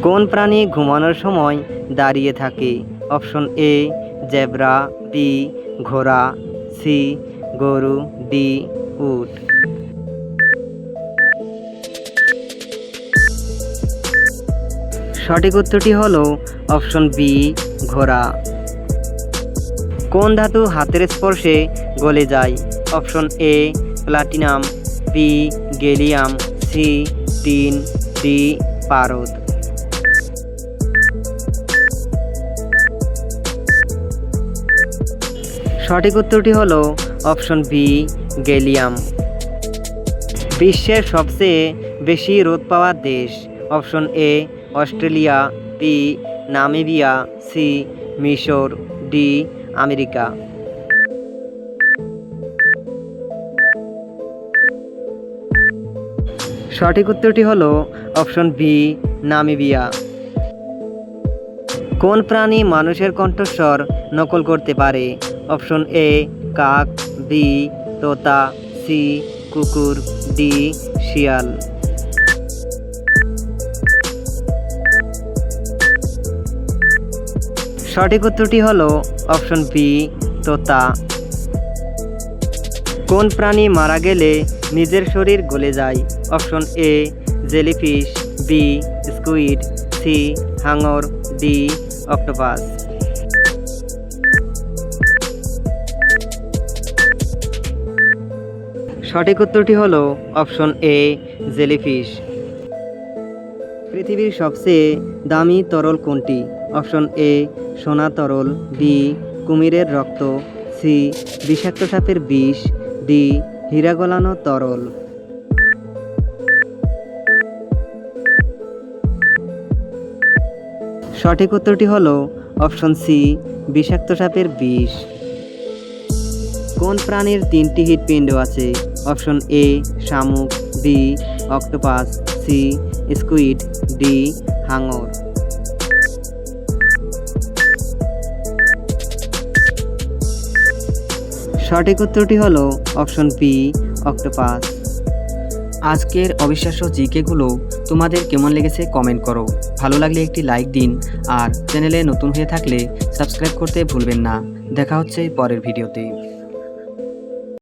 কোন প্রাণী ঘুমানোর সময় দাঁড়িয়ে থাকে? অপশন এ জেব্রা, বি ঘোড়া, সি গরু, ডি উট। সঠিক উত্তরটি হলো অপশন বি ঘোড়া। কোন ধাতু হাতের স্পর্শে গলে যায়? Option A platinum, B gallium, C tin, D পারদ। সঠিক উত্তরটি হলো অপশন বি গেলিয়াম। বিশ্বের সবচেয়ে বেশি রোদ পাওয়া দেশ? Option A Australia, B Namibia, C মিশর, ডি আমেরিকা। সঠিক উত্তরটি হলো অপশন বি নামিবিয়া। কোন প্রাণী মানুষের কণ্ঠস্বর নকল করতে পারে? অপশন এ কাক, বি তোতা, সি কুকুর, ডি শিয়াল। সঠিক উত্তরটি হলো অপশন বি তোতা। কোন প্রাণী মারা গেলে নিজের শরীর গলে যায়? Option A jellyfish, B squid, C হাঙর, ডি অক্টোপাস। সঠিক উত্তরটি হলো অপশন এ জেলিফিশ। পৃথিবীর সবচেয়ে দামি তরল কোনটি? অপশন এ সোনা তরল, বি কুমিরের রক্ত, সি বিষাক্ত সাপের বিষ, ডি হীরা গলানো তরল। সঠিক উত্তরটি হলো অপশন সি বিষাক্ত সাপের বিষ। কোন প্রাণীর তিনটি হৃৎপিণ্ড আছে? অপশন এ শামুক, B octopus, C squid, D হাঙর। সঠিক উত্তরটি হলো অপশন বি অক্টোপাস। আজকের অবিশ্বাস্য জিকেগুলো তোমাদের কেমন লেগেছে কমেন্ট করো। ভালো লাগলে একটি লাইক দিন, আর চ্যানেলে নতুন হয়ে থাকলে সাবস্ক্রাইব করতে ভুলবেন না। দেখা হচ্ছে পরের ভিডিওতে।